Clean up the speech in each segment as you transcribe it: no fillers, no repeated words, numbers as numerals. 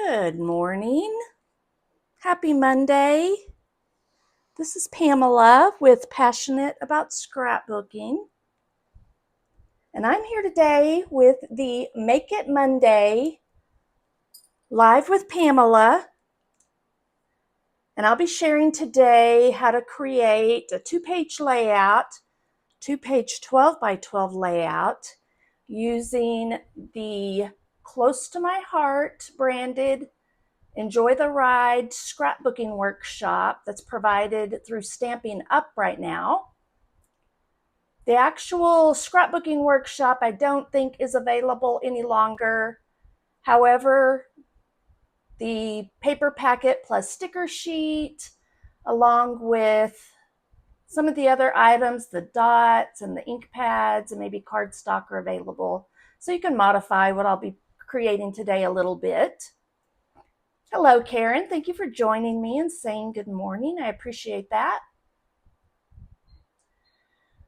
Good morning. Happy Monday. This is Pamela with Passionate About Scrapbooking. And I'm here today with the Make It Monday Live with Pamela. And I'll be sharing today how to create a two-page layout, two-page 12 by 12 layout using the Close to My Heart branded Enjoy the Ride scrapbooking workshop that's provided through Stampin Up right now. The actual scrapbooking workshop I don't think is available any longer. However, the paper packet plus sticker sheet, along with some of the other items, the dots and the ink pads and maybe cardstock are available. So you can modify what I'll be creating today a little bit. Hello, Karen. Thank you for joining me and saying good morning. I appreciate that.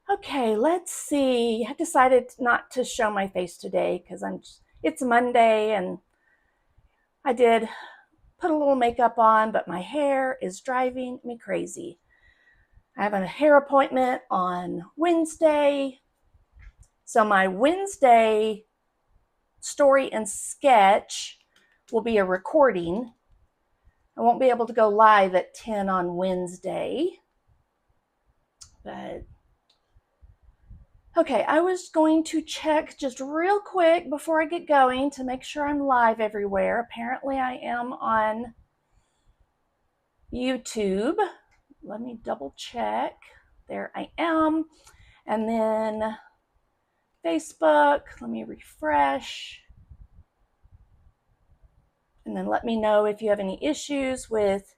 Okay, let's see. I decided not to show my face today because it's Monday and I did put a little makeup on, but my hair is driving me crazy. I have a hair appointment on Wednesday. So my Wednesday story and sketch will be a recording. I won't be able to go live at 10 on Wednesday. But okay, I was going to check just real quick before I get going to make sure I'm live everywhere. Apparently I am on YouTube. Let me double check. There I am. And then Facebook, let me refresh. And then let me know if you have any issues with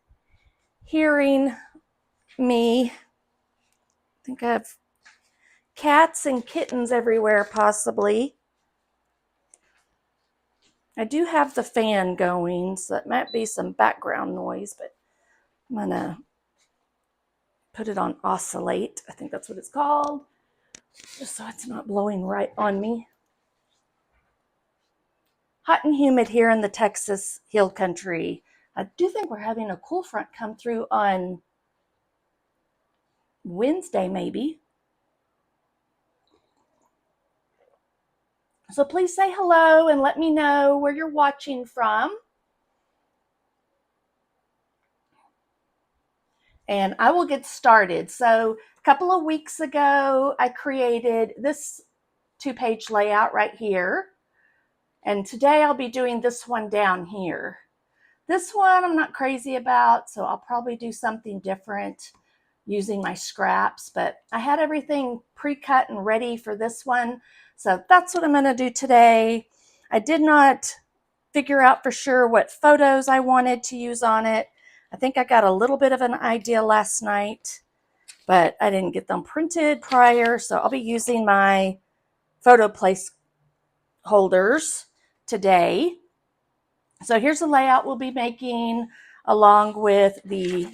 hearing me. I think I have cats and kittens everywhere, possibly. I do have the fan going, so it might be some background noise, but I'm going to put it on oscillate. I think that's what it's called, just so it's not blowing right on me. Hot and humid here in the Texas Hill Country. I do think we're having a cool front come through on Wednesday, maybe. So please say hello and let me know where you're watching from. And I will get started. So a couple of weeks ago, I created this two-page layout right here. And today I'll be doing this one down here. This one I'm not crazy about, so I'll probably do something different using my scraps, but I had everything pre-cut and ready for this one. So that's what I'm going to do today. I did not figure out for sure what photos I wanted to use on it. I think I got a little bit of an idea last night, but I didn't get them printed prior. So I'll be using my photo place holders today. So here's the layout we'll be making along with the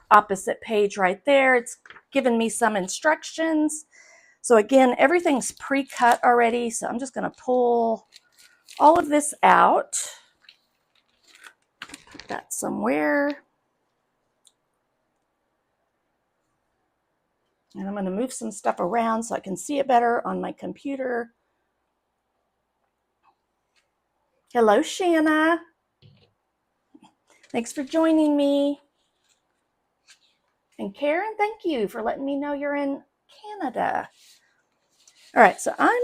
opposite page right there. It's given me some instructions. So again, everything's pre-cut already. So I'm just going to pull all of this out. Put that somewhere. And I'm going to move some stuff around so I can see it better on my computer. Hello, Shanna. Thanks for joining me. And Karen, thank you for letting me know you're in Canada. All right, so I'm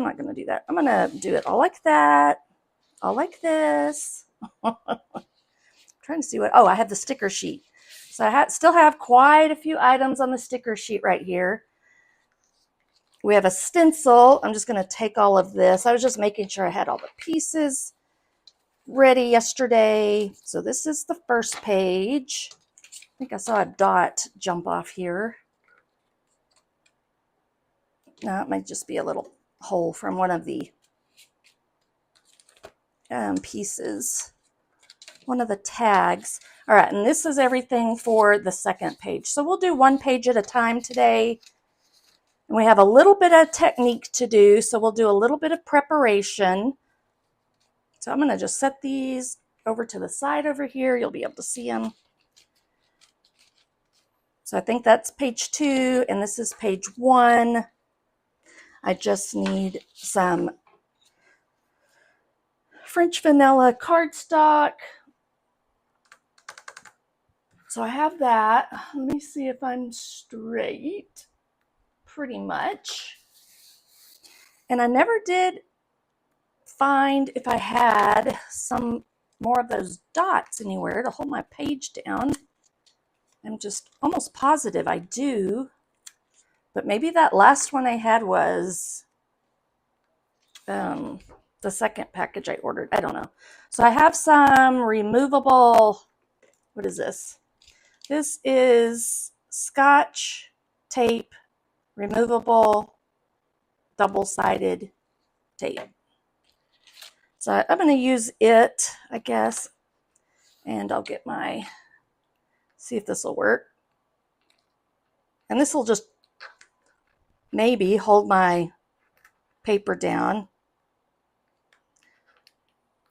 not going to do that. I'm going to do it all like that, all like this. I'm trying to see what, I have the sticker sheet. So I still have quite a few items on the sticker sheet right here. We have a stencil. I'm just going to take all of this. I was just making sure I had all the pieces ready yesterday. So this is the first page. I think I saw a dot jump off here. No, it might just be a little hole from one of the pieces, one of the tags. All right, and this is everything for the second page. So we'll do one page at a time today. And we have a little bit of technique to do, so we'll do a little bit of preparation. So I'm going to just set these over to the side over here, you'll be able to see them. So I think that's page 2, and this is page 1. I just need some French vanilla cardstock. So I have that. Let me see if I'm straight. Pretty much. And I never did find if I had some more of those dots anywhere to hold my page down. I'm just almost positive I do. But maybe that last one I had was the second package I ordered. I don't know. So I have some removable, what is this? This is Scotch tape, removable, double-sided tape. So I'm going to use it, I guess, and I'll get my, see if this will work. And this will just maybe hold my paper down.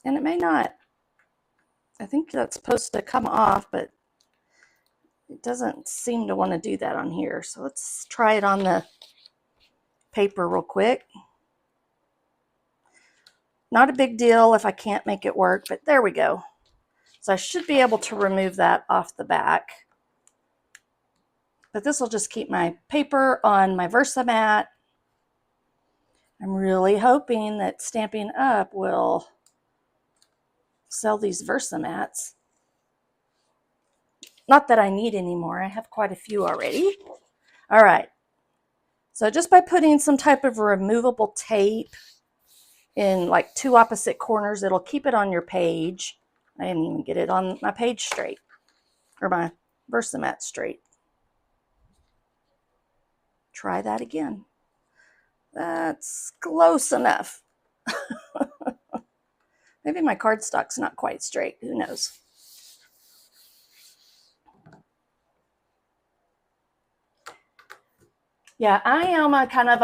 And it may not. I think that's supposed to come off, but it doesn't seem to want to do that on here. So let's try it on the paper real quick. Not a big deal if I can't make it work, but there we go. So I should be able to remove that off the back. But this will just keep my paper on my Versamat. I'm really hoping that Stampin' Up! Will sell these Versamats. Not that I need any more. I have quite a few already. All right. So just by putting some type of removable tape in like 2 opposite corners, it'll keep it on your page. I didn't even get it on my page straight, or my Versamat straight. Try that again. That's close enough. Maybe my cardstock's not quite straight. Who knows? Yeah, I am a kind of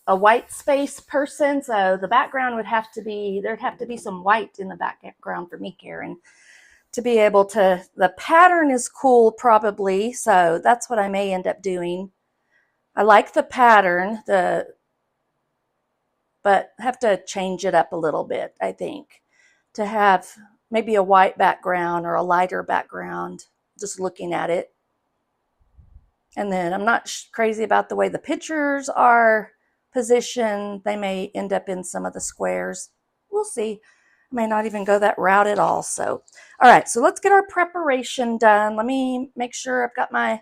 a white space person, so the background would have to be, there'd have to be some white in the background for me, Karen, to be able to, the pattern is cool probably, so that's what I may end up doing. I like the pattern, but have to change it up a little bit, I think, to have maybe a white background or a lighter background, just looking at it. And then I'm not crazy about the way the pictures are positioned. They may end up in some of the squares. We'll see. I may not even go that route at all. So, all right, so let's get our preparation done. Let me make sure I've got my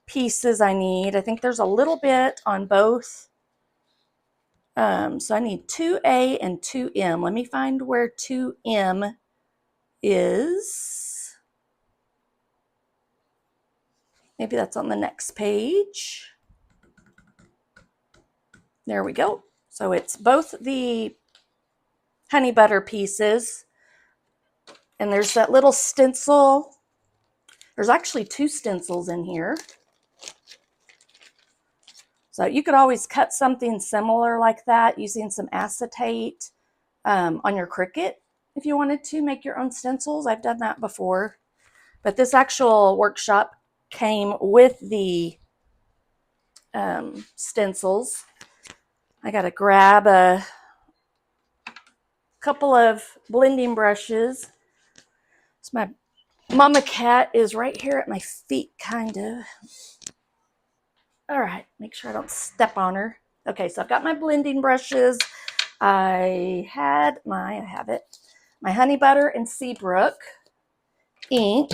pieces I need. I think there's a little bit on both. So I need 2A and 2M. Let me find where 2M is. Maybe that's on the next page. There we go. So it's both the honey butter pieces, and there's that little stencil. There's actually 2 stencils in here. So you could always cut something similar like that using some acetate on your Cricut if you wanted to make your own stencils. I've done that before. But this actual workshop came with the stencils. I got to grab a couple of blending brushes. So my mama cat is right here at my feet, kind of. All right, make sure I don't step on her. Okay, so I've got my blending brushes. I have my honey butter and Seabrook ink.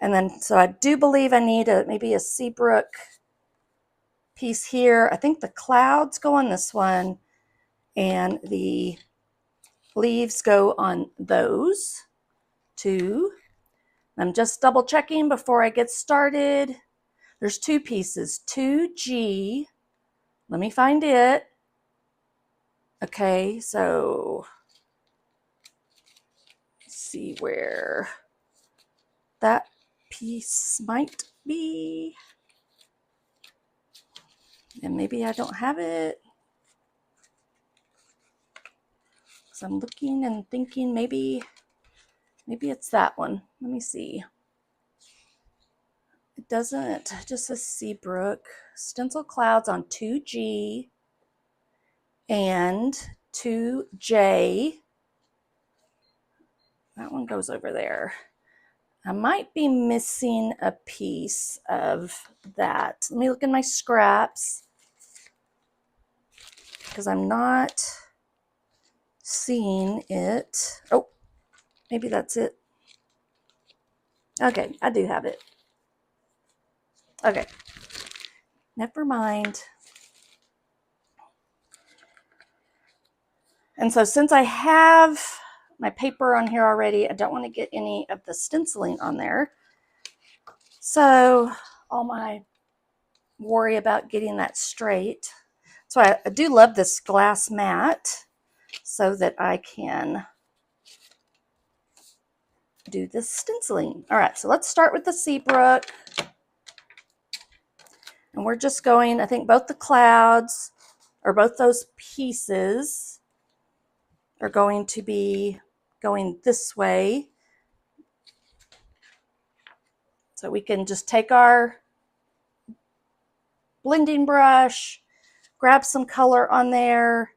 And then, so I do believe I need maybe a Seabrook piece here. I think the clouds go on this one, and the leaves go on those 2. I'm just double checking before I get started. There's 2 pieces, 2G. Let me find it. Okay, so let's see where that piece might be. And maybe I don't have it. So I'm looking and thinking maybe Maybe it's that one. Let me see. It doesn't, it just says Seabrook. Stencil clouds on 2G and 2J. That one goes over there. I might be missing a piece of that. Let me look in my scraps because I'm not seeing it. Oh, maybe that's it. Okay, I do have it. Okay, never mind. And so since I have my paper on here already, I don't want to get any of the stenciling on there. So all my worry about getting that straight. So I do love this glass mat so that I can do this stenciling. All right, so let's start with the Seabrook. And we're just going, I think both the clouds or both those pieces are going to be going this way. So we can just take our blending brush, grab some color on there,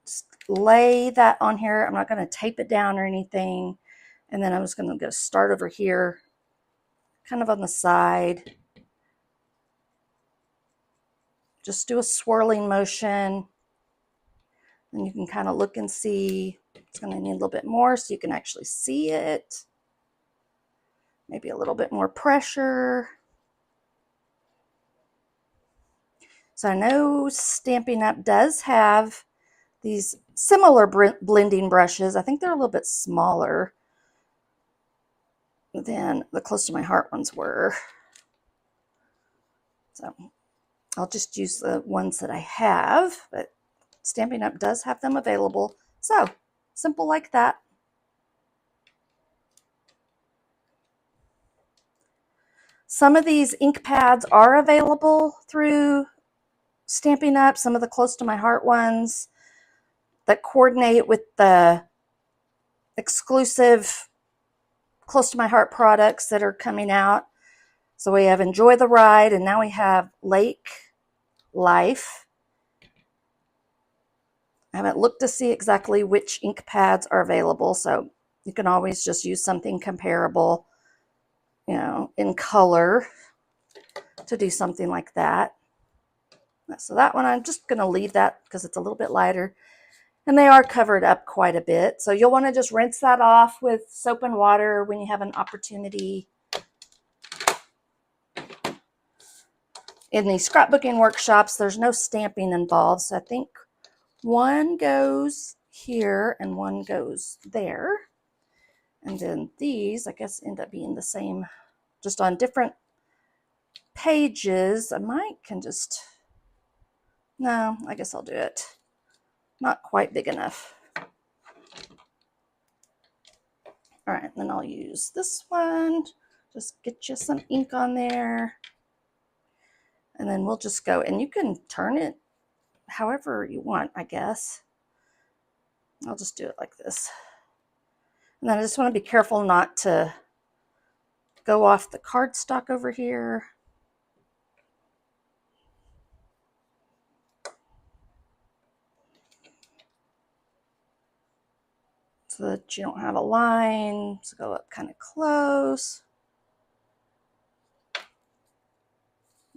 just lay that on here. I'm not going to tape it down or anything. And then I'm just going to go start over here, kind of on the side. Just do a swirling motion. And you can kind of look and see. It's going to need a little bit more so you can actually see it. Maybe a little bit more pressure. So I know Stampin' Up! Does have these similar blending brushes. I think they're a little bit smaller than the Close to My Heart ones were. So I'll just use the ones that I have, but Stampin' Up! Does have them available. So simple like that. Some of these ink pads are available through Stampin' Up!, some of the Close to My Heart ones that coordinate with the exclusive Close to My Heart products that are coming out. So we have Enjoy the Ride, and now we have Lake Life. I haven't looked to see exactly which ink pads are available, so you can always just use something comparable, you know, in color to do something like that. So that one, I'm just going to leave that because it's a little bit lighter. And they are covered up quite a bit. So you'll want to just rinse that off with soap and water when you have an opportunity. In the scrapbooking workshops, there's no stamping involved. So I think one goes here and one goes there. And then these, I guess, end up being the same, just on different pages. I can just, no, I guess I'll do it. Not quite big enough. All right, then I'll use this one. Just get you some ink on there. And then we'll just go, and you can turn it however you want, I guess. I'll just do it like this. And then I just want to be careful not to go off the cardstock over here. So that you don't have a line. So go up kind of close.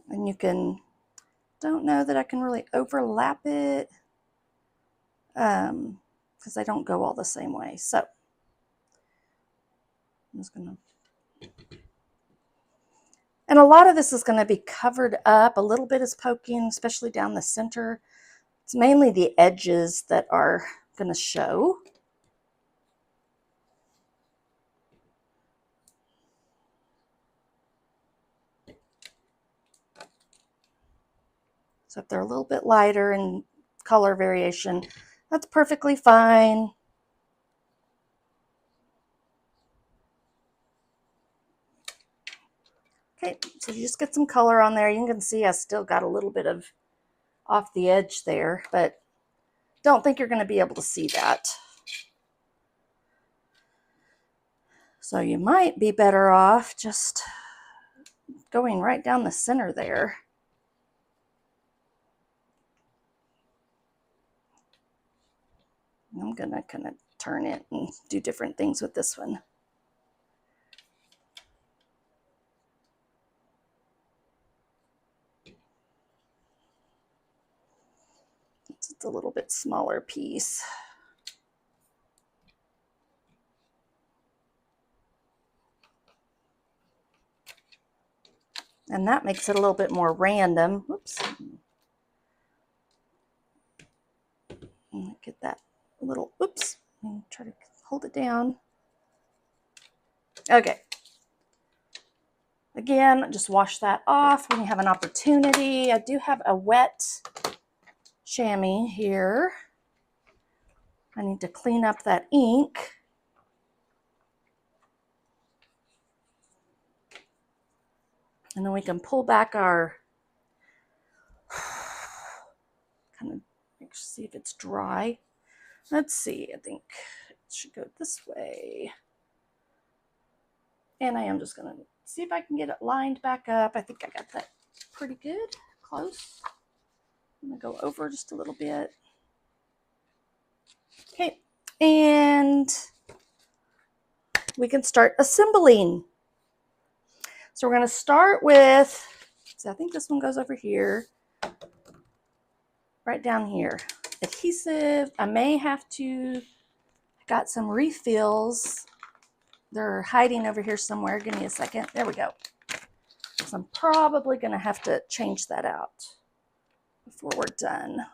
And you can, don't know that I can really overlap it because I don't go all the same way. So I'm just going to, and a lot of this is going to be covered up. A little bit is poking, especially down the center. It's mainly the edges that are going to show. So if they're a little bit lighter in color variation, that's perfectly fine. Okay, so you just get some color on there. You can see I still got a little bit of off the edge there, but don't think you're going to be able to see that. So you might be better off just going right down the center there. I'm gonna kind of turn it and do different things with this one. It's a little bit smaller piece. And that makes it a little bit more random. Whoops. Get that little, oops, and try to hold it down. Okay. Again, just wash that off when you have an opportunity. I do have a wet chamois here. I need to clean up that ink. And then we can pull back our, kind of see if it's dry. Let's see, I think it should go this way. And I am just gonna see if I can get it lined back up. I think I got that pretty good, close. I'm gonna go over just a little bit. Okay, and we can start assembling. So we're gonna start with, so I think this one goes over here, right down here. Adhesive, I may have to, I got some refills. They're hiding over here somewhere. Give me a second. There we go. So I'm probably gonna have to change that out before we're done.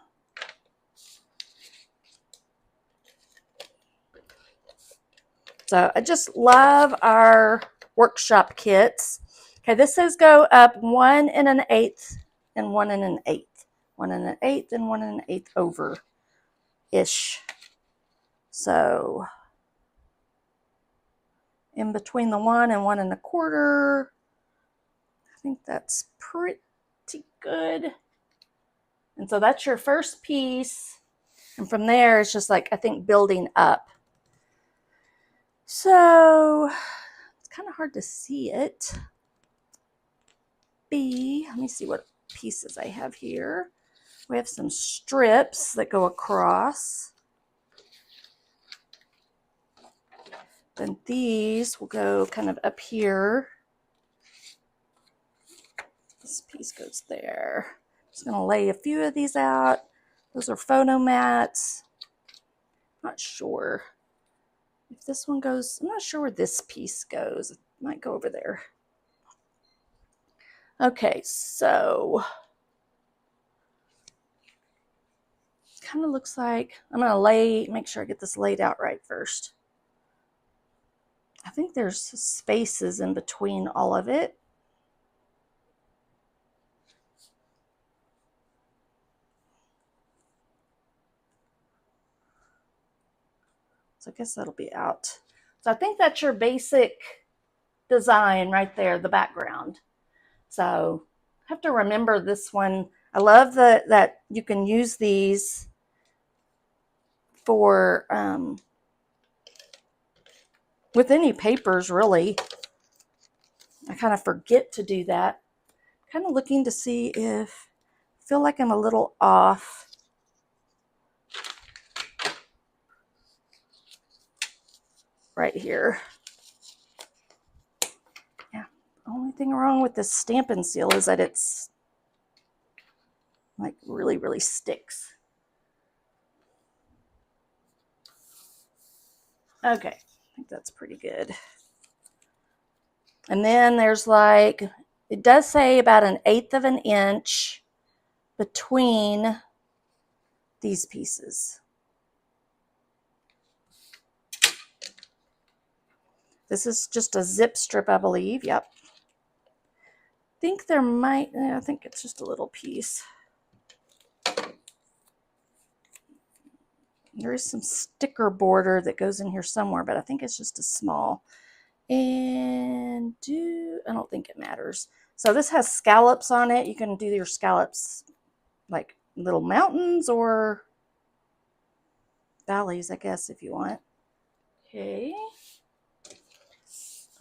So I just love our workshop kits. Okay, this says go up 1 1/8 and 1 1/8. 1 1/8 and 1 1/8 over-ish. So in between the 1 and 1 1/4, I think that's pretty good. And so that's your first piece. And from there, it's just like, I think, building up. So it's kind of hard to see it. Let me see what pieces I have here. We have some strips that go across. Then these will go kind of up here. This piece goes there. Just gonna lay a few of these out. Those are photo mats. Not sure if this one goes, I'm not sure where this piece goes. It might go over there. Okay, so kind of looks like, I'm gonna make sure I get this laid out right first. I think there's spaces in between all of it. So I guess that'll be out. So I think that's your basic design right there, the background. So I have to remember this one. I love that you can use these for with any papers, really. I kind of forget to do that. Kind of looking to see if I feel like I'm a little off. Right here. Yeah, the only thing wrong with this Stampin' Seal is that it's like really, really sticks. Okay, I think that's pretty good. And then there's like, it does say about 1/8 of an inch between these pieces. This is just a zip strip, I believe. Yep. I think there might, I think it's just a little piece. There is some sticker border that goes in here somewhere, but I think it's just a small. And I don't think it matters. So this has scallops on it. You can do your scallops like little mountains or valleys, I guess, if you want. Okay.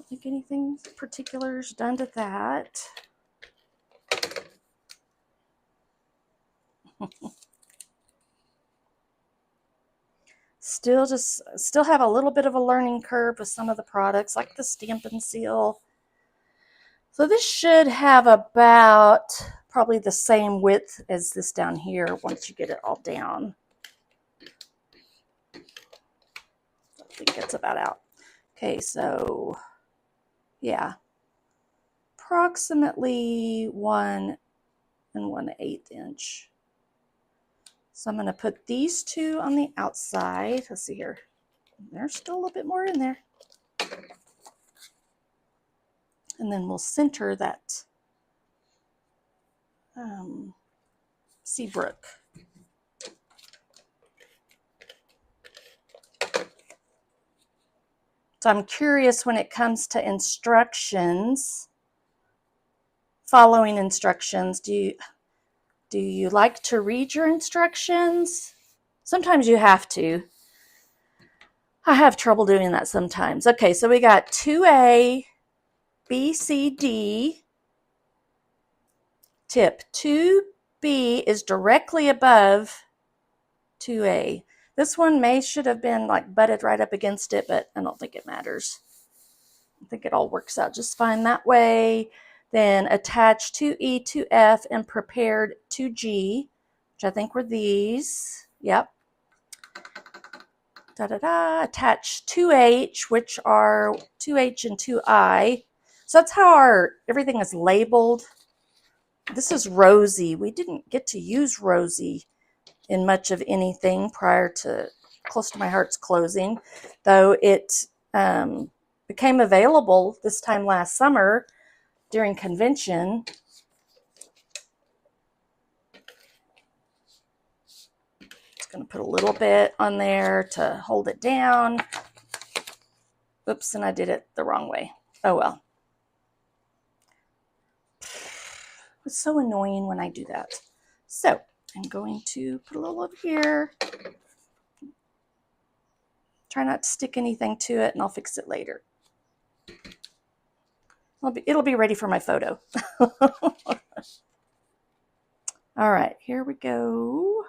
don't think anything particular is done to that. Still have a little bit of a learning curve with some of the products, like the Stampin' Seal. So this should have about probably the same width as this down here once you get it all down. I think that's about out. Okay, so yeah, approximately 1 1/8 inch. So I'm going to put these two on the outside. Let's see here. There's still a little bit more in there. And then we'll center that Seabrook. So I'm curious when it comes to instructions, following instructions, do you like to read your instructions? Sometimes you have to. I have trouble doing that sometimes. Okay, so we got 2A, B, C, D. Tip, 2B is directly above 2A. This one should have been like butted right up against it, but I don't think it matters. I think it all works out just fine that way. Then attach 2E, 2F, and prepared 2G, which I think were these. Yep. Attach 2H, which are 2H and 2I. So that's how everything is labeled. This is Rosie. We didn't get to use Rosie in much of anything prior to Close to My Heart's closing, though it became available this time last summer during convention. Just going to put a little bit on there to hold it down. Oops, and I did it the wrong way. Oh well. It's so annoying when I do that. So I'm going to put a little over here. Try not to stick anything to it, and I'll fix it later. It'll be ready for my photo. All right, here we go.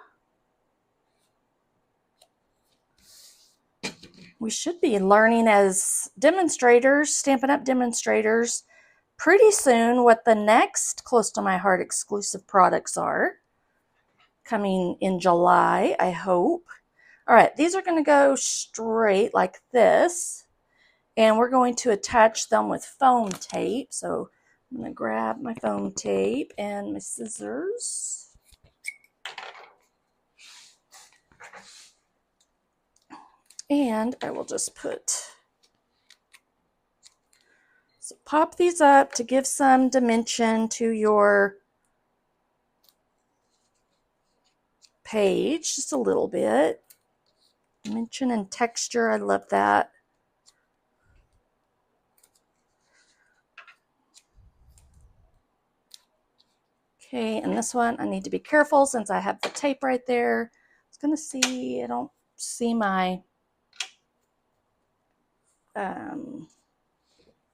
We should be learning as demonstrators, Stampin' Up! Demonstrators, pretty soon what the next Close to My Heart exclusive products are. Coming in July, I hope. All right, these are going to go straight like this, and we're going to attach them with foam tape. So I'm going to grab my foam tape and my scissors. And I will just pop these up to give some dimension to your page, just a little bit. Dimension and texture, I love that. Okay, and this one I need to be careful since I have the tape right there. I was going to see, I don't see my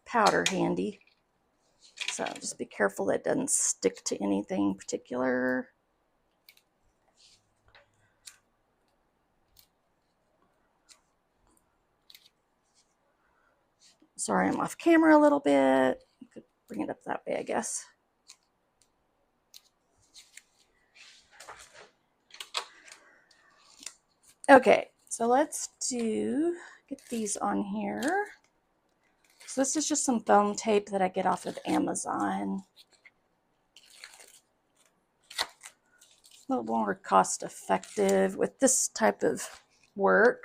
powder handy. So just be careful that it doesn't stick to anything particular. Sorry, I'm off camera a little bit. You could bring it up that way, I guess. Okay, so let's get these on here. So this is just some foam tape that I get off of Amazon. A little more cost effective with this type of work.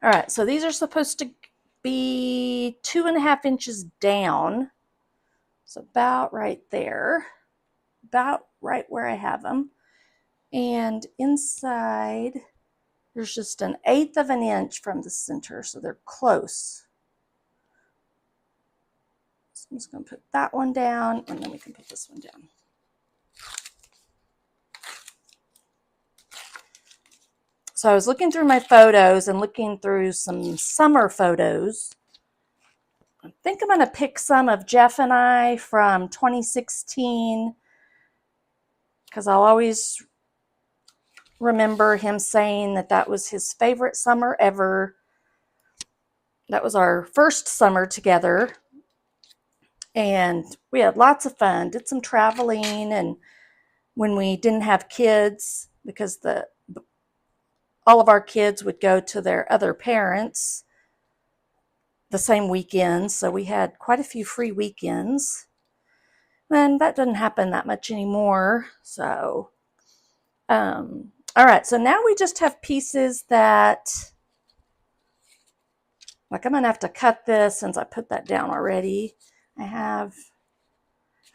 All right, so these are supposed to be 2.5 inches down. So about right there, about right where I have them. And inside, there's just 1/8 of an inch from the center, so they're close. So I'm just going to put that one down, and then we can put this one down. So I was looking through my photos and looking through some summer photos. I think I'm going to pick some of Jeff and I from 2016 because I'll always remember him saying that that was his favorite summer ever. That was our first summer together, and we had lots of fun, did some traveling, and when we didn't have kids, because all of our kids would go to their other parents the same weekend, so we had quite a few free weekends, and that doesn't happen that much anymore. So all right, so now we just have pieces that, like, I'm gonna have to cut this since I put that down already.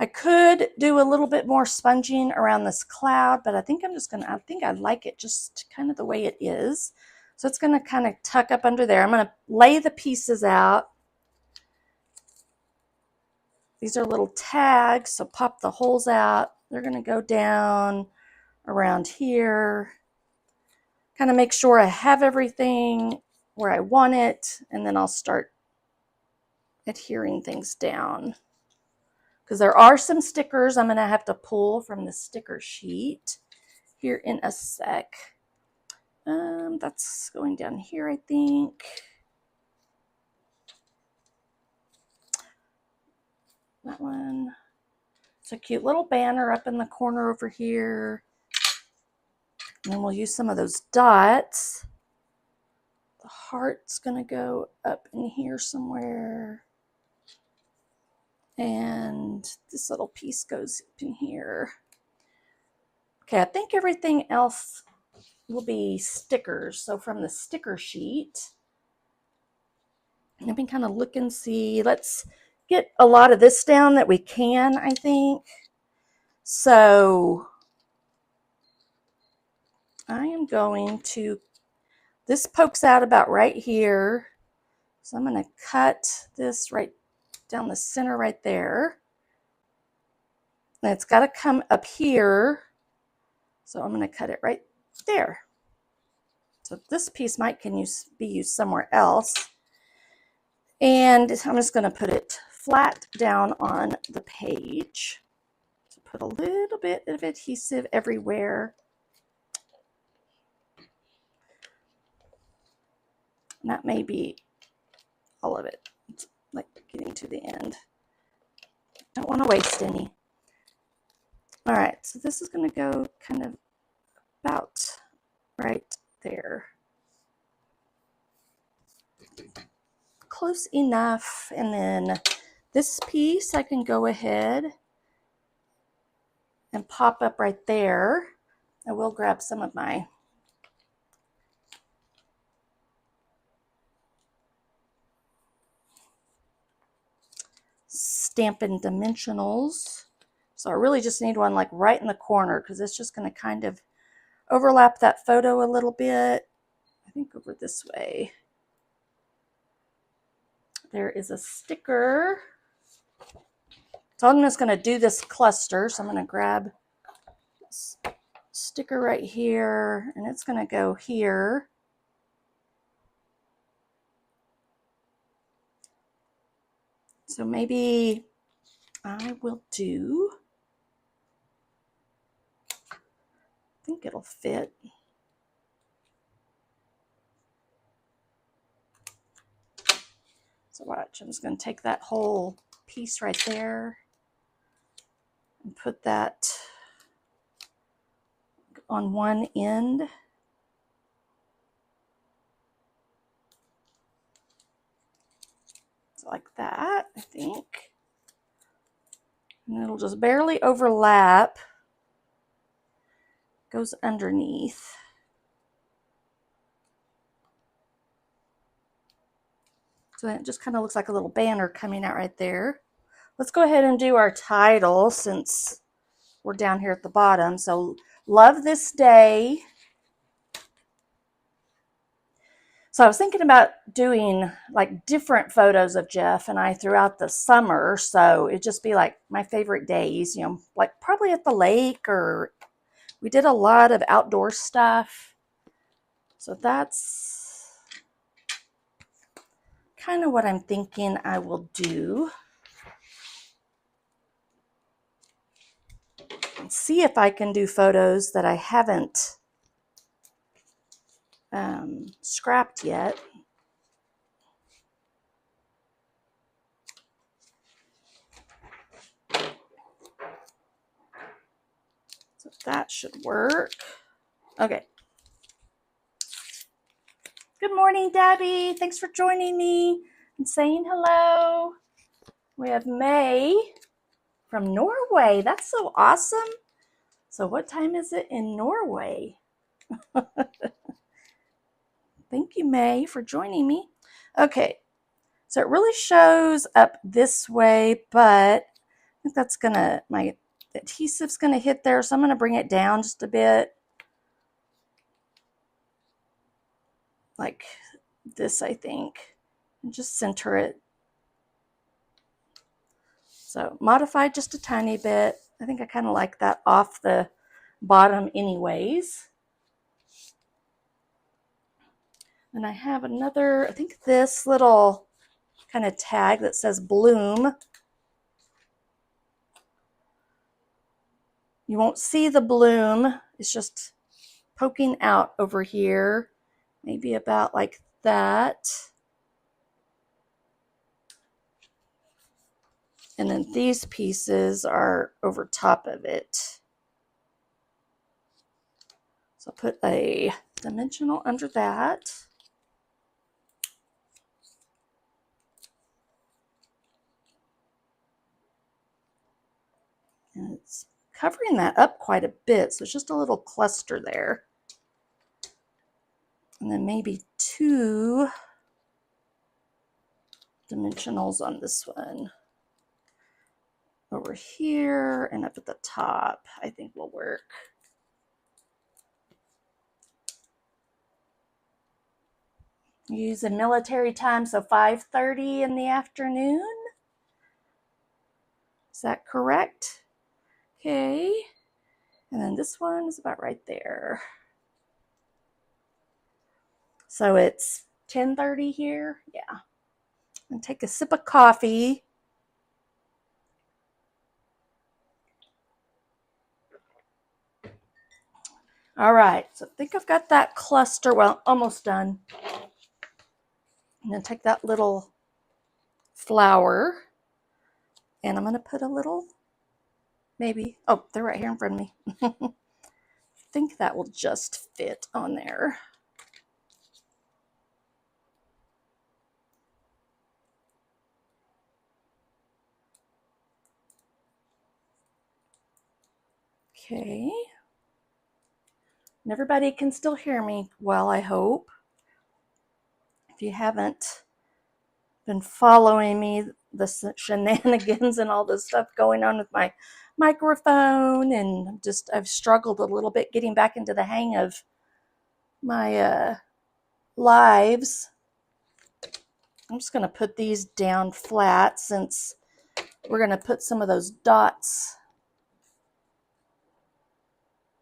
I could do a little bit more sponging around this cloud, but I think I like it just kind of the way it is. So it's gonna kind of tuck up under there. I'm gonna lay the pieces out. These are little tags, so pop the holes out. They're gonna go down around here. Kind of make sure I have everything where I want it, and then I'll start adhering things down. Because there are some stickers I'm going to have to pull from the sticker sheet here in a sec. That's going down here, I think. That one. It's a cute little banner up in the corner over here. And then we'll use some of those dots. The heart's going to go up in here somewhere. And this little piece goes up in here. Okay, I think everything else will be stickers. So from the sticker sheet, let me kind of look and see. Let's get a lot of this down that we can, I think. So I am going to, this pokes out about right here. So I'm going to cut this right down the center right there. And it's got to come up here. So I'm going to cut it right there. So this piece can be used somewhere else. And I'm just going to put it flat down on the page. So put a little bit of adhesive everywhere. And that may be all of it. It's like getting to the end. Don't want to waste any. All right, so this is going to go kind of about right there. Close enough. And then this piece I can go ahead and pop up right there. I will grab some of my Stampin' Dimensionals. So I really just need one like right in the corner because it's just going to kind of overlap that photo a little bit. I think over this way. There is a sticker. So I'm just going to do this cluster. So I'm going to grab this sticker right here, and it's going to go here. So maybe I will do, I think it'll fit. So watch, I'm just going to take that whole piece right there and put that on one end. So like that, I think. And it'll just barely overlap. Goes underneath. So it just kind of looks like a little banner coming out right there. Let's go ahead and do our title since we're down here at the bottom. So, love this day. So I was thinking about doing like different photos of Jeff and I throughout the summer. So it'd just be like my favorite days, you know, like probably at the lake, or we did a lot of outdoor stuff. So that's kind of what I'm thinking I will do. And see if I can do photos that I haven't scrapped yet. So that should work. Okay. Good morning, Debbie. Thanks for joining me and saying hello. We have May from Norway. That's so awesome. So what time is it in Norway? Thank you, May, for joining me. Okay, so it really shows up this way, but I think that's gonna, my adhesive's gonna hit there, so I'm gonna bring it down just a bit. Like this, I think, and just center it. So modify just a tiny bit. I think I kind of like that off the bottom anyways. And I have another, I think this little kind of tag that says bloom. You won't see the bloom. It's just poking out over here. Maybe about like that. And then these pieces are over top of it. So I'll put a dimensional under that. And it's covering that up quite a bit, so it's just a little cluster there. And then maybe 2 dimensionals on this one. Over here and up at the top, I think will work. Use a military time, so 5:30 in the afternoon. Is that correct? Okay. And then this one is about right there. So it's 10:30 here. Yeah. And take a sip of coffee. All right, so I think I've got that cluster, well, almost done. And then take that little flower, and I'm going to put a little, maybe, oh, they're right here in front of me. I think that will just fit on there. Okay. And everybody can still hear me well, I hope. If you haven't been following me, the shenanigans and all this stuff going on with my microphone, and just I've struggled a little bit getting back into the hang of my lives. I'm just going to put these down flat since we're going to put some of those dots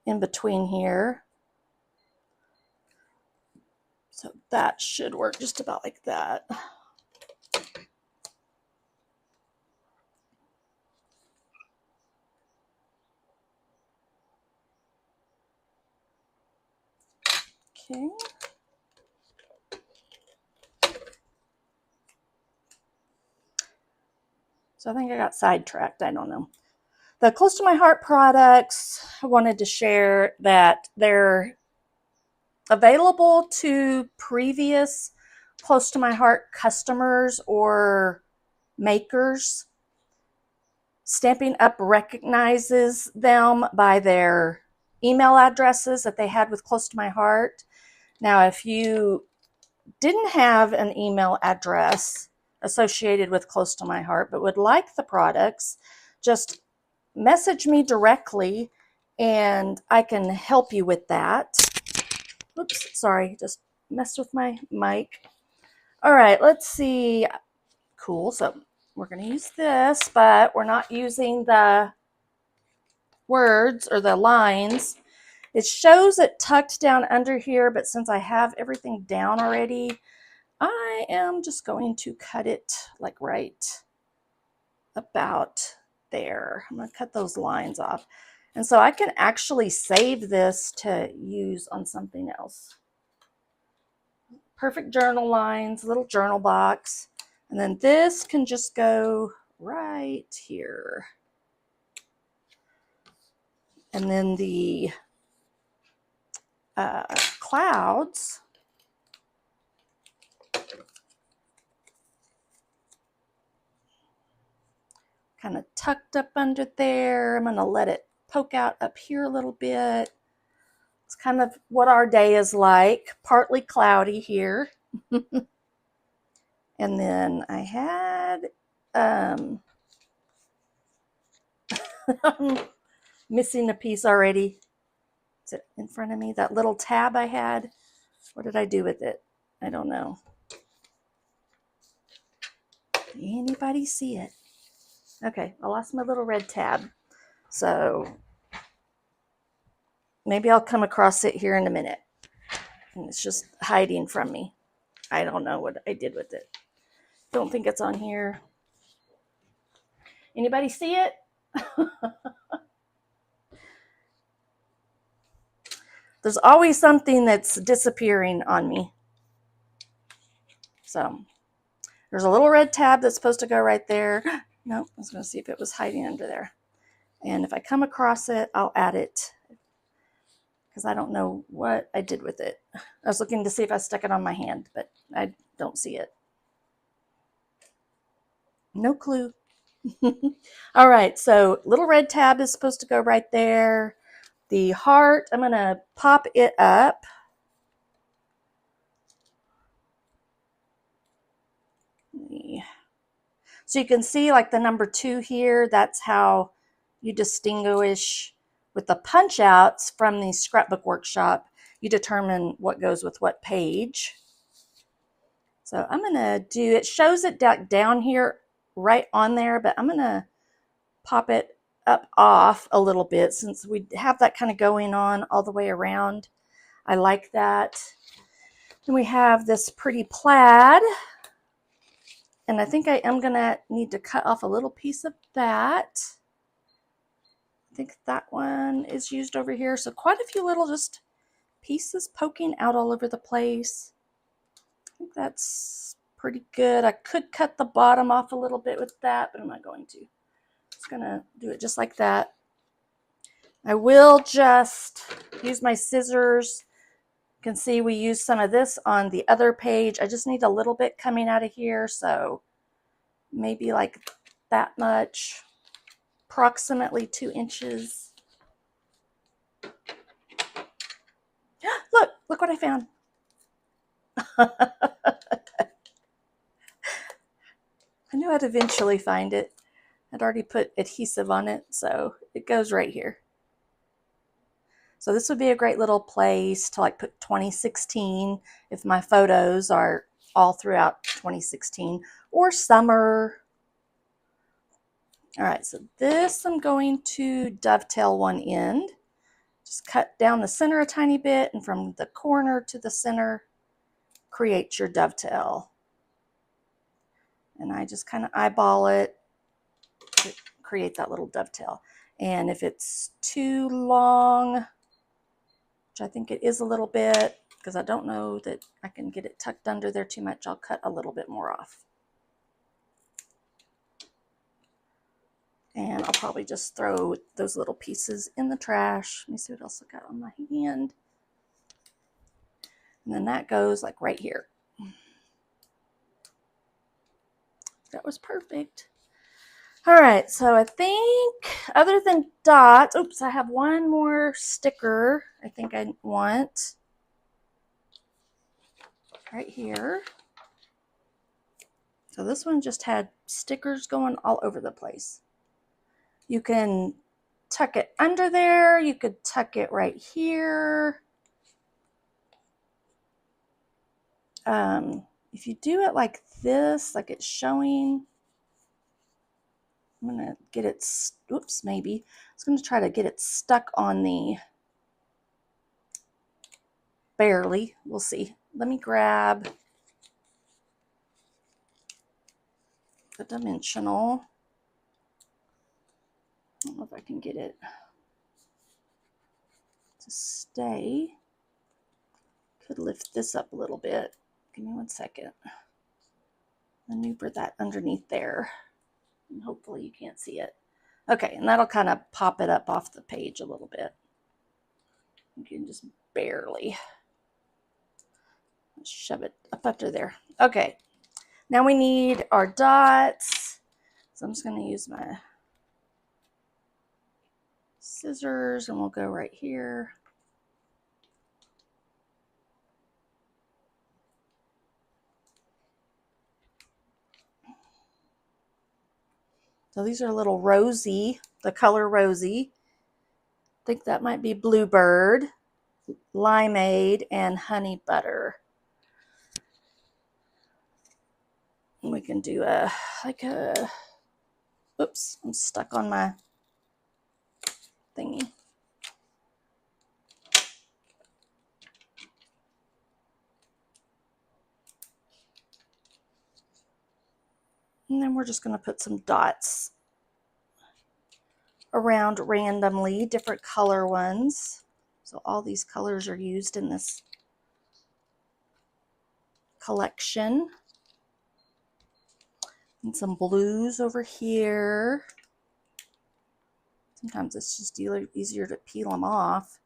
in between here. So that should work just about like that. Okay. So I think I got sidetracked. I don't know. The Close to My Heart products, I wanted to share that they're available to previous Close to My Heart customers or makers. Stampin' Up recognizes them by their email addresses that they had with Close to My Heart. Now, if you didn't have an email address associated with Close to My Heart but would like the products, just message me directly and I can help you with that. Oops, sorry, just messed with my mic. All right, let's see. Cool, so we're going to use this, but we're not using the words or the lines. It shows it tucked down under here, but since I have everything down already, I am just going to cut it like right about there. I'm going to cut those lines off. And so I can actually save this to use on something else. Perfect journal lines, little journal box. And then this can just go right here. And then the clouds, kind of tucked up under there. I'm going to let it poke out up here a little bit. It's kind of what our day is like, partly cloudy here. And then I had, I'm missing a piece already. Is it in front of me? That little tab I had. What did I do with it? I don't know. Anybody see it? Okay, I lost my little red tab. So maybe I'll come across it here in a minute. And it's just hiding from me. I don't know what I did with it. Don't think it's on here. Anybody see it? There's always something that's disappearing on me. So there's a little red tab that's supposed to go right there. No, I was going to see if it was hiding under there. And if I come across it, I'll add it because I don't know what I did with it. I was looking to see if I stuck it on my hand, but I don't see it. No clue. All right, so little red tab is supposed to go right there. The heart, I'm going to pop it up. So you can see like the number 2 here, that's how you distinguish with the punch outs from the scrapbook workshop. You determine what goes with what page. So I'm going to do, it shows it down here right on there, but I'm going to pop it up off a little bit since we have that kind of going on all the way around. I like that. Then we have this pretty plaid. And I think I am going to need to cut off a little piece of that. I think that one is used over here. So quite a few little just pieces poking out all over the place. I think that's pretty good. I could cut the bottom off a little bit with that, but I'm not going to. Just going to do it just like that. I will just use my scissors. You can see we used some of this on the other page. I just need a little bit coming out of here, so maybe like that much, approximately 2 inches. Look what I found. I knew I'd eventually find it. I'd already put adhesive on it, so it goes right here. So this would be a great little place to like put 2016 if my photos are all throughout 2016 or summer. All right, so this I'm going to dovetail one end. Just cut down the center a tiny bit, and from the corner to the center, create your dovetail. And I just kind of eyeball it to create that little dovetail. And if it's too long, which I think it is a little bit, because I don't know that I can get it tucked under there too much, I'll cut a little bit more off. And I'll probably just throw those little pieces in the trash. Let me see what else I got on my hand. And then that goes like right here. That was perfect. All right, so I think other than dots, oops, I have one more sticker I think I want right here. So this one just had stickers going all over the place. You can tuck it under there. You could tuck it right here. If you do it like this, like it's showing, I'm going to get it, oops, maybe. I was going to try to get it stuck on the barely. We'll see. Let me grab the dimensional. I don't know if I can get it to stay. Could lift this up a little bit. Give me 1 second. Maneuver that underneath there. And hopefully you can't see it. Okay, and that'll kind of pop it up off the page a little bit. You can just barely shove it up under there. Okay, now we need our dots. So I'm just going to use my scissors and we'll go right here. So these are a little rosy, the color rosy. I think that might be Bluebird, Limeade, and Honey Butter. And we can do oops, I'm stuck on my thingy. And then we're just going to put some dots around randomly, different color ones. So all these colors are used in this collection. And some blues over here. Sometimes it's just easier to peel them off.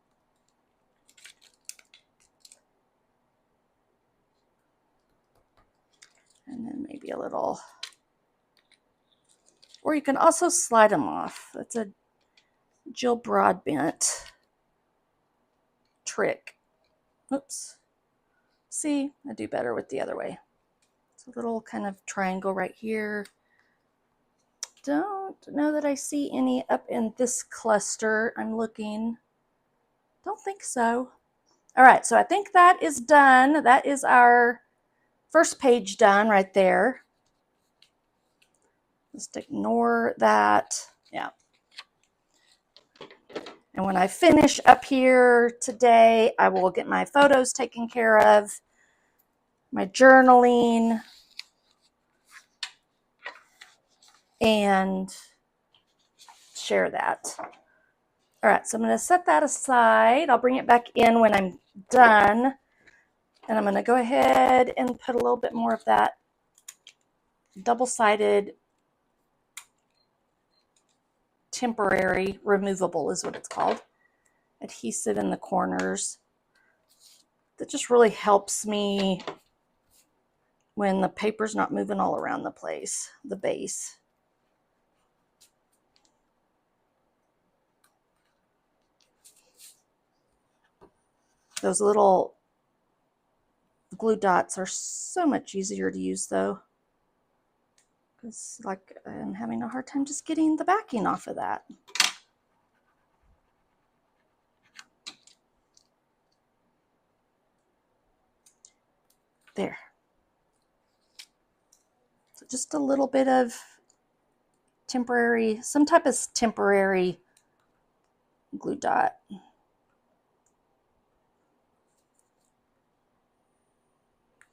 And then maybe a little, or you can also slide them off. That's a Jill Broadbent trick. Oops. See, I do better with the other way. It's a little kind of triangle right here. Don't know that I see any up in this cluster. I'm looking. Don't think so. All right, so I think that is done. That is our first page done right there. Just ignore that. Yeah. And when I finish up here today, I will get my photos taken care of, my journaling, and share that. All right, so I'm going to set that aside. I'll bring it back in when I'm done. And I'm going to go ahead and put a little bit more of that double-sided temporary removable is what it's called, adhesive in the corners. That just really helps me when the paper's not moving all around the place, the base. Those little glue dots are so much easier to use though, because like I'm having a hard time just getting the backing off of that. There. So just a little bit of temporary, some type of temporary glue dot.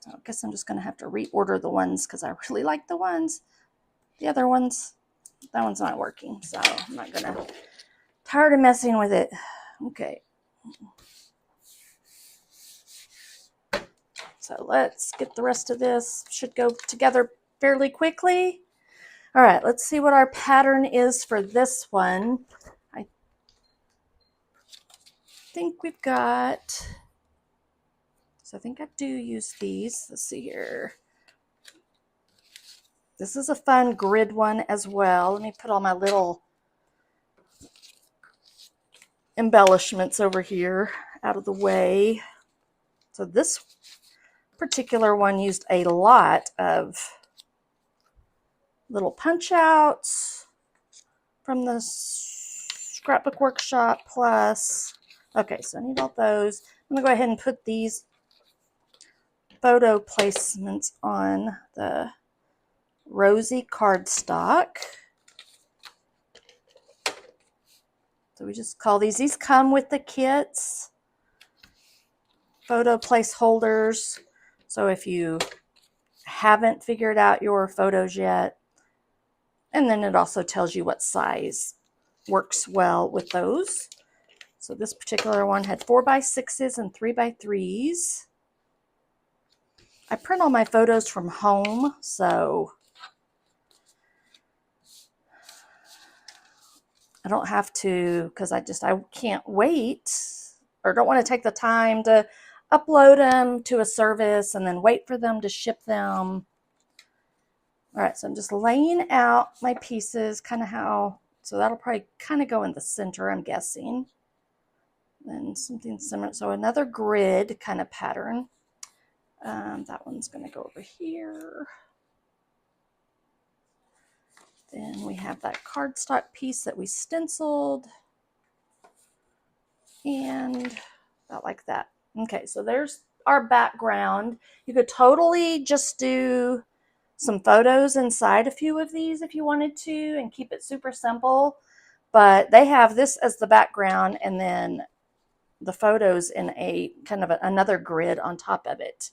So I guess I'm just going to have to reorder the ones because I really like the ones. The other ones, that one's not working, so I'm not going to. Tired of messing with it. Okay. So let's get the rest of this. Should go together fairly quickly. All right, let's see what our pattern is for this one. I think we've got, so I think I do use these. Let's see here. This is a fun grid one as well. Let me put all my little embellishments over here out of the way. So this particular one used a lot of little punch outs from the Scrapbook Workshop plus. Okay, so I need all those. I'm gonna go ahead and put these photo placements on the rosy cardstock. So we just call these come with the kits. photo placeholders. So if you haven't figured out your photos yet, and then it also tells you what size works well with those. So this particular one had 4x6s and 3x3s. I print all my photos from home, so I don't have to, because I can't wait, or don't want to take the time to upload them to a service and then wait for them to ship them. All right, so I'm just laying out my pieces, kind of how, so that'll probably kind of go in the center, I'm guessing. Then something similar, so another grid kind of pattern. That one's going to go over here. Then we have that cardstock piece that we stenciled. And about like that. Okay, so there's our background. You could totally just do some photos inside a few of these if you wanted to and keep it super simple. But they have this as the background and then the photos in a kind of another grid on top of it.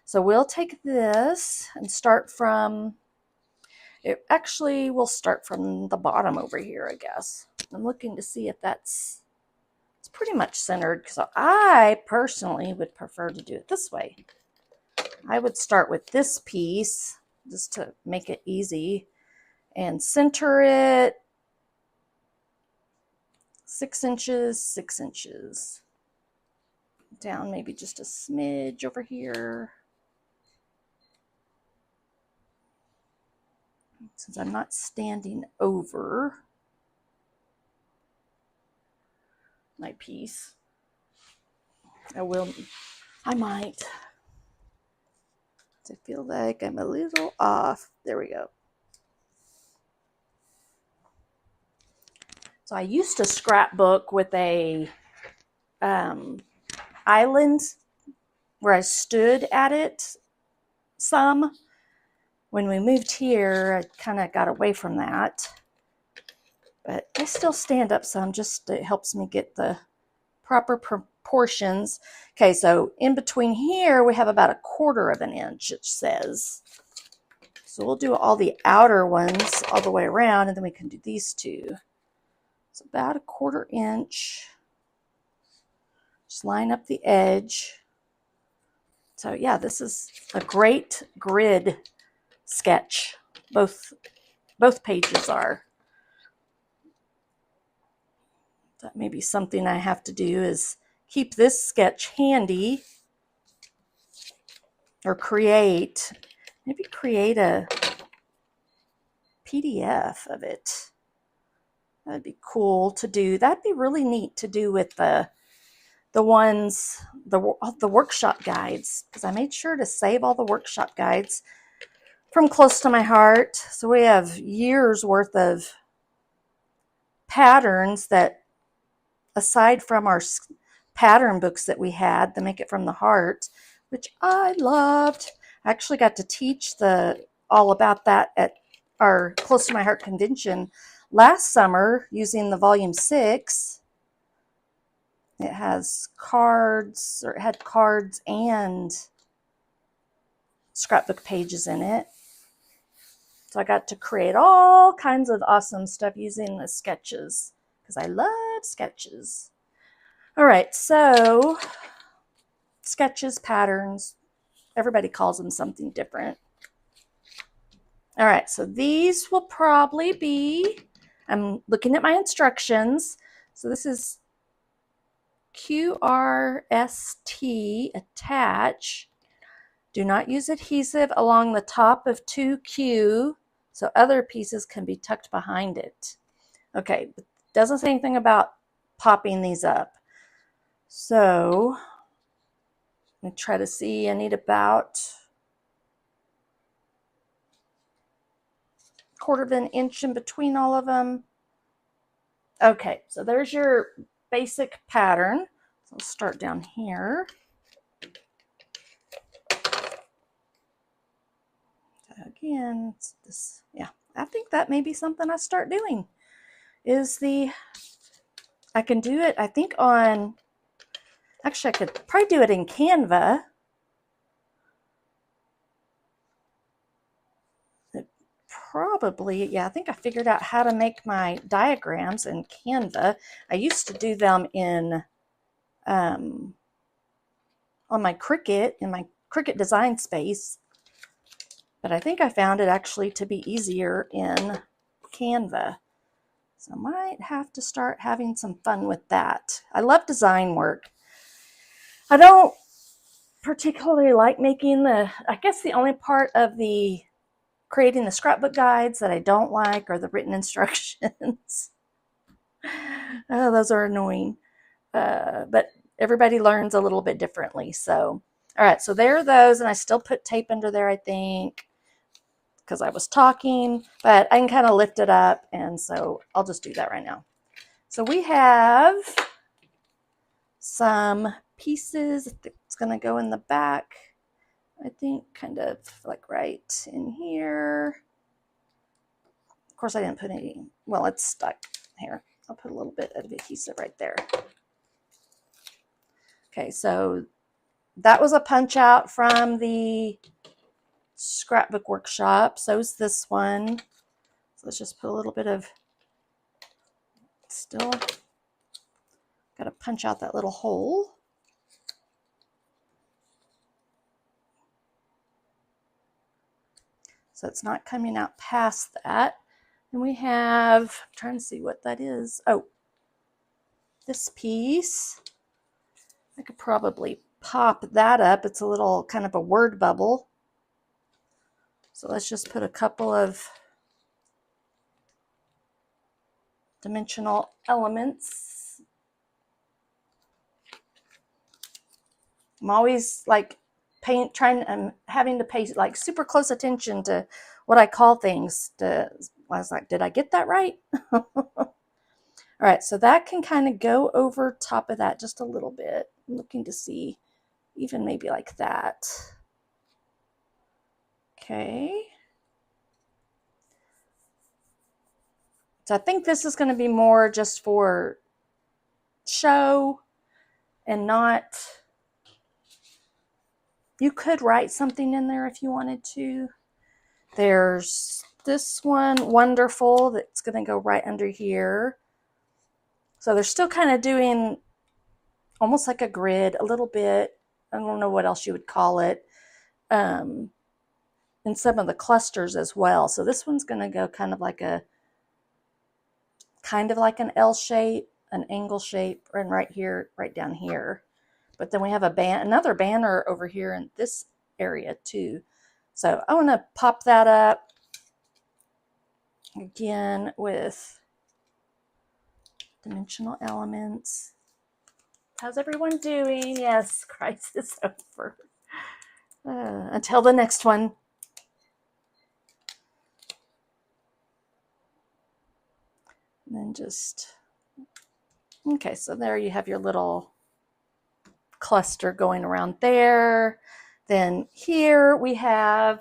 So we'll take this and start from, it actually will start from the bottom over here, I guess. I'm looking to see if it's pretty much centered, so I personally would prefer to do it this way. I would start with this piece just to make it easy and center it 6 inches, 6 inches. Down maybe just a smidge over here. Since I'm not standing over my piece, I might. I feel like I'm a little off. There we go. So I used to scrapbook with a island where I stood at it some. When we moved here, I kind of got away from that. But I still stand up some, just it helps me get the proper proportions. Okay, so in between here, we have about 1/4 of an inch, it says. So we'll do all the outer ones all the way around, and then we can do these two. It's about 1/4 inch. Just line up the edge. So yeah, this is a great grid sketch. Both pages are. That may be something I have to do, is keep this sketch handy, or maybe create a PDF of it. That'd be cool to do. That'd be really neat to do with the workshop guides, because I made sure to save all the workshop guides from close to my heart. So we have years worth of patterns that, aside from our pattern books that we had, the Make It From the Heart, which I loved. I actually got to teach all about that at our Close to My Heart convention last summer using the volume 6. It has cards, or it had cards and scrapbook pages in it. So I got to create all kinds of awesome stuff using the sketches, because I love sketches. All right, so sketches, patterns, everybody calls them something different. All right, so these will probably be, I'm looking at my instructions. So this is QRST, attach. Do not use adhesive along the top of 2Q, so other pieces can be tucked behind it. Okay, it doesn't say anything about popping these up. So let me try to see. I need about 1/4 of an inch in between all of them. Okay, so there's your basic pattern. So I'll start down here. Again, it's this, yeah, I think that may be something I start doing, is I can do it, I think, on Actually, I could probably do it in Canva. Probably, yeah, I think I figured out how to make my diagrams in Canva. I used to do them in on my Cricut, in my Cricut design space, but I think I found it actually to be easier in Canva. So I might have to start having some fun with that. I love design work. I don't particularly like making I guess the only part of the creating the scrapbook guides that I don't like are the written instructions. Oh, those are annoying. But everybody learns a little bit differently. So, all right, so there are those, and I still put tape under there, I think, because I was talking, but I can kind of lift it up, and so I'll just do that right now. So we have some pieces that's going to go in the back, I think, kind of like right in here. Of course, I didn't put any, well, it's stuck here. I'll put a little bit of adhesive right there. Okay, so that was a punch out from the scrapbook workshop. So is this one. So let's just put a little bit of, still got to punch out that little hole. So it's not coming out past that. And we have, I'm trying to see what that is. Oh, this piece. I could probably pop that up. It's a little kind of a word bubble. So let's just put a couple of dimensional elements. I'm always like having to pay like super close attention to what I call things. I was like, did I get that right? All right, so that can kind of go over top of that just a little bit. I'm looking to see even maybe like that. Okay. So I think this is going to be more just for show and not, you could write something in there if you wanted to. There's this one, Wonderful, that's going to go right under here. So they're still kind of doing almost like a grid, a little bit. I don't know what else you would call it. In some of the clusters as well. So this one's going to go kind of like an L shape, an angle shape, and right here, right down here. But then we have another banner over here in this area too. So I want to pop that up again with dimensional elements. How's everyone doing? Yes, crisis over. Until the next one. And then just, okay, so there you have your little cluster going around there. Then here we have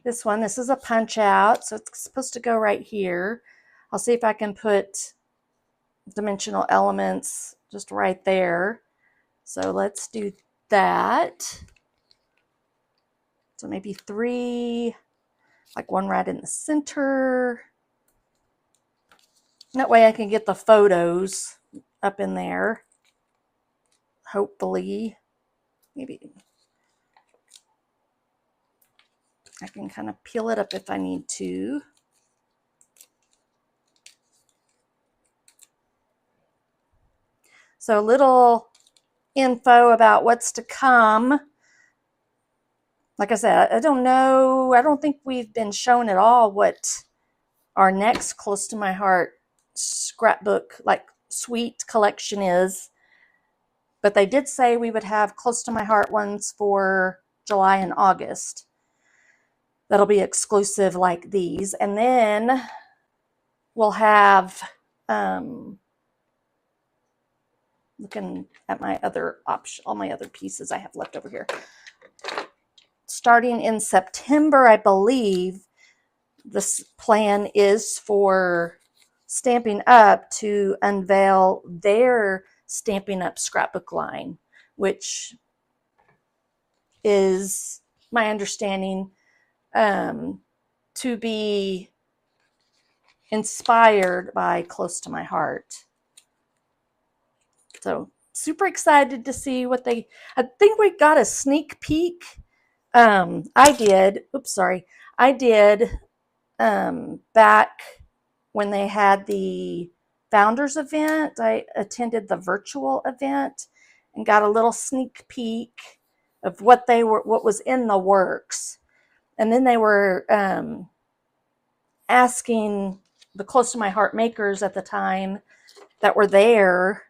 this one. This is a punch out, so it's supposed to go right here. I'll see if I can put dimensional elements just right there. So let's do that. So maybe 3, like one right in the center. That way I can get the photos up in there. Hopefully, maybe I can kind of peel it up if I need to. So a little info about what's to come. Like I said, I don't know. I don't think we've been shown at all what our next close to my heart scrapbook, like suite collection is. But they did say we would have close to my heart ones for July and August. That'll be exclusive like these. And then we'll have, looking at my other option, all my other pieces I have left over here. Starting in September, I believe, this plan is for Stampin' Up to unveil their Stampin' Up scrapbook line, which is my understanding to be inspired by Close to My Heart. So super excited to see what I think we got a sneak peek. I did back when they had the founders event. I attended the virtual event and got a little sneak peek of what was in the works. And then they were asking the Close to My Heart makers at the time that were there,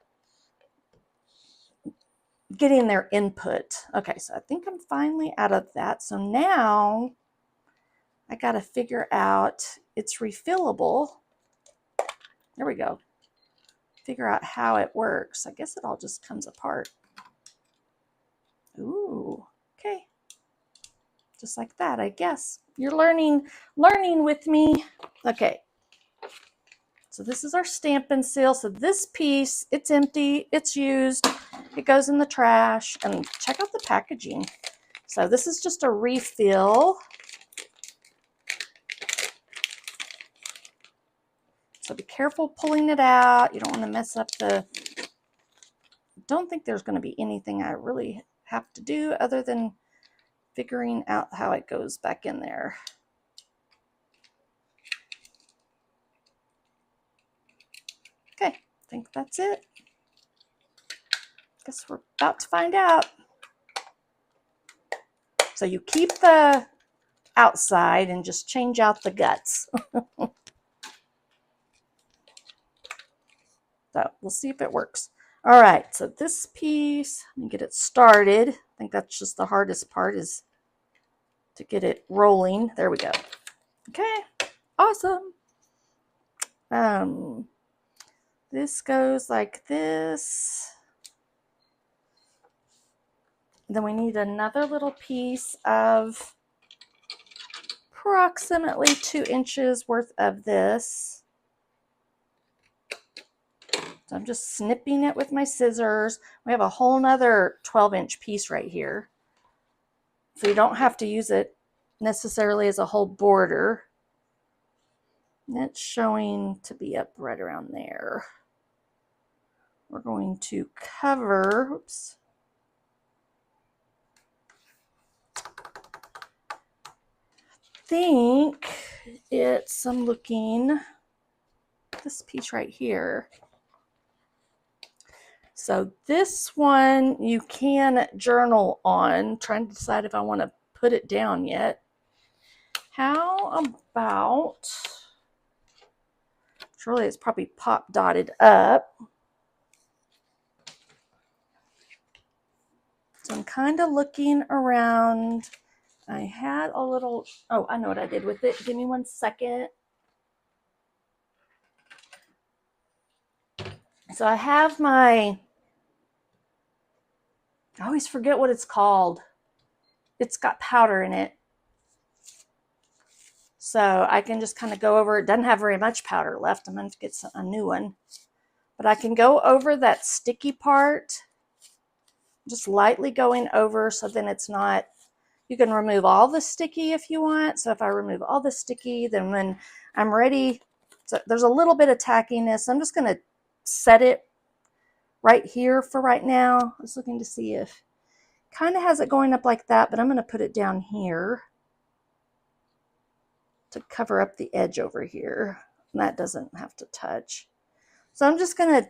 getting their input. Okay, so I think I'm finally out of that. So now I got to figure out, it's refillable. There we go. Figure out how it works. I guess it all just comes apart. Ooh, okay. Just like that, I guess. You're learning with me. Okay. So this is our Stampin' Seal. So this piece, it's empty, it's used, it goes in the trash. And check out the packaging. So this is just a refill. So be careful pulling it out. You don't want to mess up the... Don't think there's going to be anything I really have to do other than figuring out how it goes back in there. Okay, I think that's it. Guess we're about to find out. So you keep the outside and just change out the guts. So we'll see if it works. All right, so this piece, let me get it started. I think that's just the hardest part, is to get it rolling. There we go. Okay, awesome. This goes like this. Then we need another little piece of approximately 2 inches worth of this. So I'm just snipping it with my scissors. We have a whole nother 12-inch piece right here. So you don't have to use it necessarily as a whole border. And it's showing to be up right around there. We're going to cover, oops. I think it's, I'm looking, this piece right here. So this one you can journal on. Trying to decide if I want to put it down yet. How about, surely it's probably pop dotted up. So I'm kind of looking around. I had a little, oh, I know what I did with it. Give me 1 second. So I have my, I always forget what it's called. It's got powder in it. So I can just kind of go over, it doesn't have very much powder left. I'm going to get a new one. But I can go over that sticky part, just lightly going over, so then it's not, you can remove all the sticky if you want. So if I remove all the sticky, then when I'm ready, so there's a little bit of tackiness. I'm just going to set it right here for right now. I was looking to see if, kind of has it going up like that, but I'm going to put it down here to cover up the edge over here. And that doesn't have to touch. So I'm just going to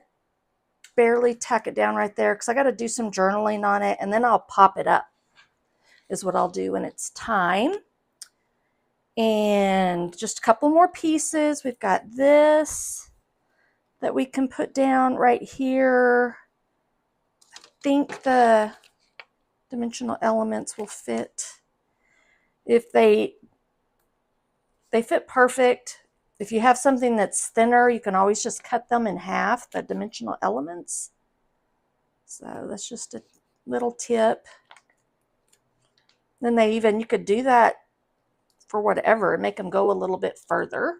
barely tack it down right there because I got to do some journaling on it, and then I'll pop it up is what I'll do when it's time. And just a couple more pieces. We've got this that we can put down right here. I think the dimensional elements will fit. If they fit perfect. If you have something that's thinner, you can always just cut them in half, the dimensional elements. So that's just a little tip. Then you could do that for whatever and make them go a little bit further.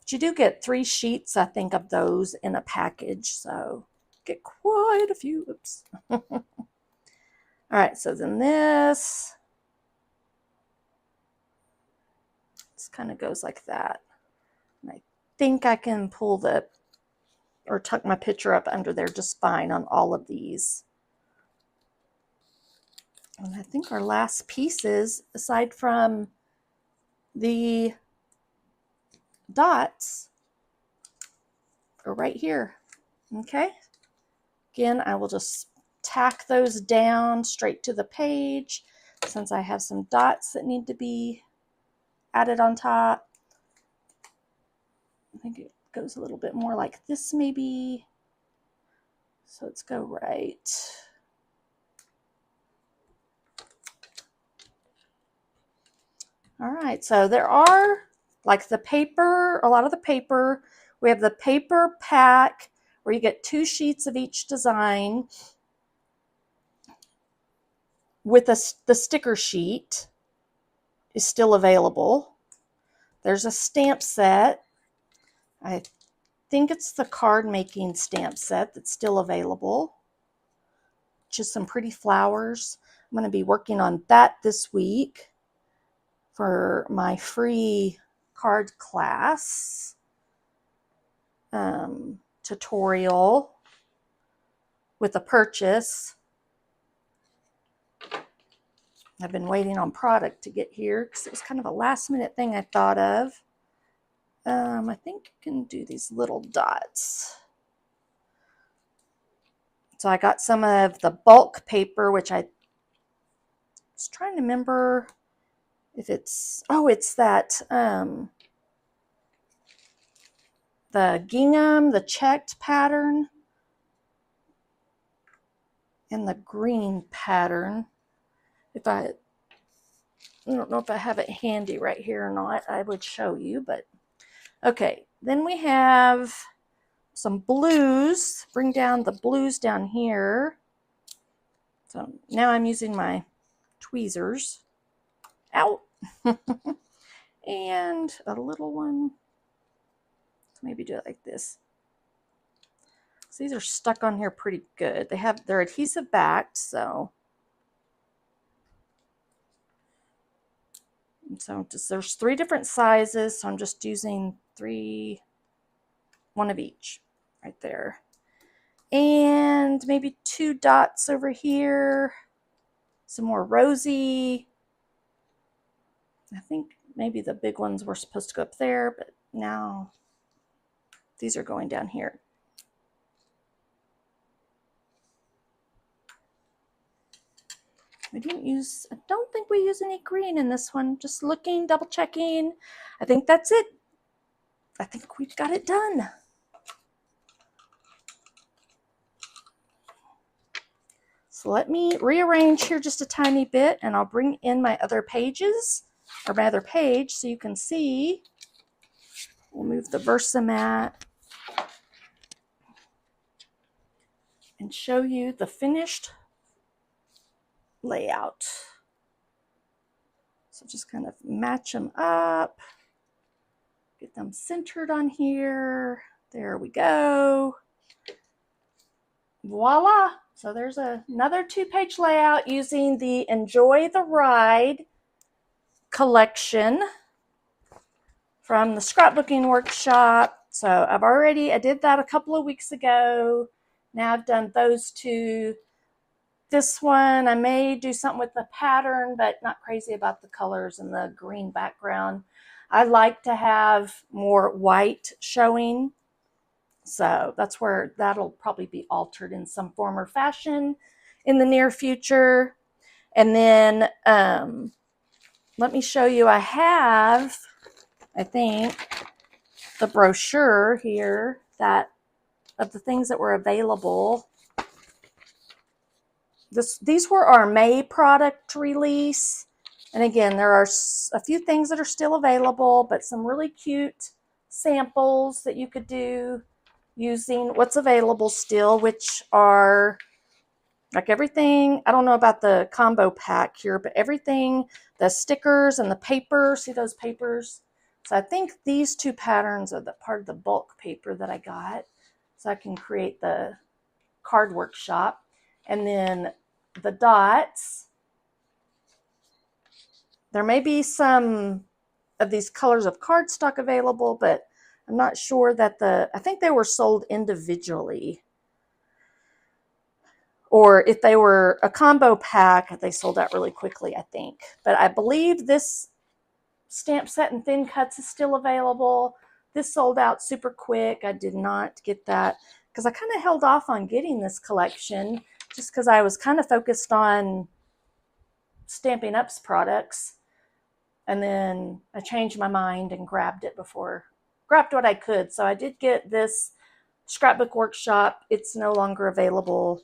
But you do get 3 sheets, I think, of those in a package, so get quite a few. Oops. All right, so then this kind of goes like that. And I think I can pull or tuck my picture up under there just fine on all of these. And I think our last pieces, aside from the dots, are right here. Okay. Again, I will just tack those down straight to the page since I have some dots that need to be added on top. I think it goes a little bit more like this maybe. So let's go right. All right, so there are like the paper, a lot of the paper. We have the paper pack where you get 2 sheets of each design with the sticker sheet is still available. There's a stamp set. I think it's the card making stamp set that's still available. Just some pretty flowers. I'm going to be working on that this week for my free card class tutorial with a purchase. I've been waiting on product to get here because it was kind of a last minute thing I thought of. I think I can do these little dots. So I got some of the bulk paper, which I was trying to remember if it's, oh, it's that, the gingham, the checked pattern, and the green pattern. If I don't know if I have it handy right here or not, I would show you, but okay. Then we have some blues. Bring down the blues down here. So now I'm using my tweezers. Ow! And a little one. Maybe do it like this. So these are stuck on here pretty good. They're adhesive backed, so. So there's 3 different sizes, so I'm just using 1 of each right there. And maybe 2 dots over here. Some more rosy. I think maybe the big ones were supposed to go up there, but now these are going down here. I don't think we use any green in this one. Just looking, double checking. I think that's it. I think we've got it done. So let me rearrange here just a tiny bit and I'll bring in my other pages, or my other page, so you can see. We'll move the Versamat and show you the finished layout. So just kind of match them up, get them centered on here. There we go. Voila! So there's another 2-page layout using the Enjoy the Ride collection from the scrapbooking workshop. So I did that a couple of weeks ago. Now I've done those 2. This one, I may do something with the pattern, but not crazy about the colors and the green background. I like to have more white showing. So that's where that'll probably be altered in some form or fashion in the near future. And then let me show you, I have, I think, the brochure here of the things that were available. These were our May product release. And again, there are a few things that are still available, but some really cute samples that you could do using what's available still, which are like everything. I don't know about the combo pack here, but everything, the stickers and the paper, see those papers? So I think these two patterns are the part of the bulk paper that I got. So I can create the card workshop. And then the dots, there may be some of these colors of cardstock available, but I'm not sure that I think they were sold individually. Or if they were a combo pack, they sold out really quickly, I think. But I believe this stamp set and thin cuts is still available. This sold out super quick. I did not get that because I kind of held off on getting this collection just because I was kind of focused on Stampin' Up's products. And then I changed my mind and grabbed what I could. So I did get this scrapbook workshop. It's no longer available.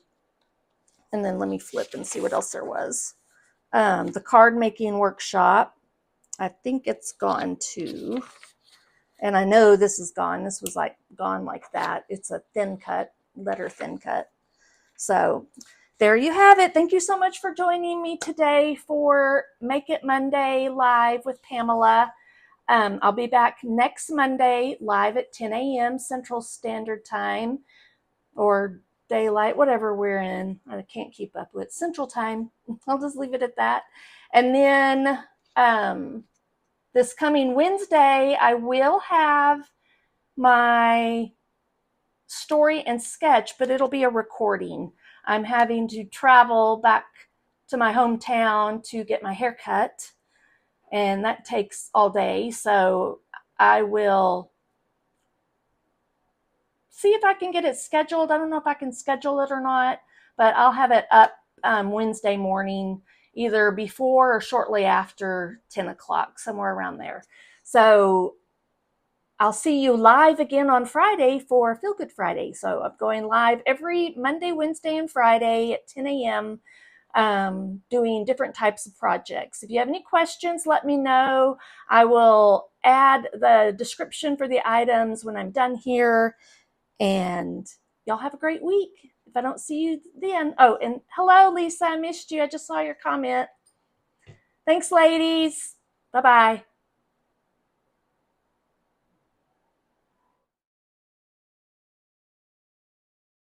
And then let me flip and see what else there was. The card making workshop, I think it's gone too. And I know this is gone. This was like gone like that. It's a thin cut, letter thin cut. So there you have it. Thank you so much for joining me today for Make It Monday live with Pamela. I'll be back next Monday live at 10 a.m. Central Standard Time or daylight, whatever we're in. I can't keep up with Central Time. I'll just leave it at that. And then this coming Wednesday, I will have my story and sketch, but it'll be a recording. I'm having to travel back to my hometown to get my hair cut, and that takes all day. So I will see if I can get it scheduled. I don't know if I can schedule it or not, but I'll have it up Wednesday morning, either before or shortly after 10 o'clock, somewhere around there. So I'll see you live again on Friday for Feel Good Friday. So I'm going live every Monday, Wednesday, and Friday at 10 a.m. Doing different types of projects. If you have any questions, let me know. I will add the description for the items when I'm done here. And y'all have a great week. If I don't see you then. Oh, and hello, Lisa. I missed you. I just saw your comment. Thanks, ladies. Bye-bye.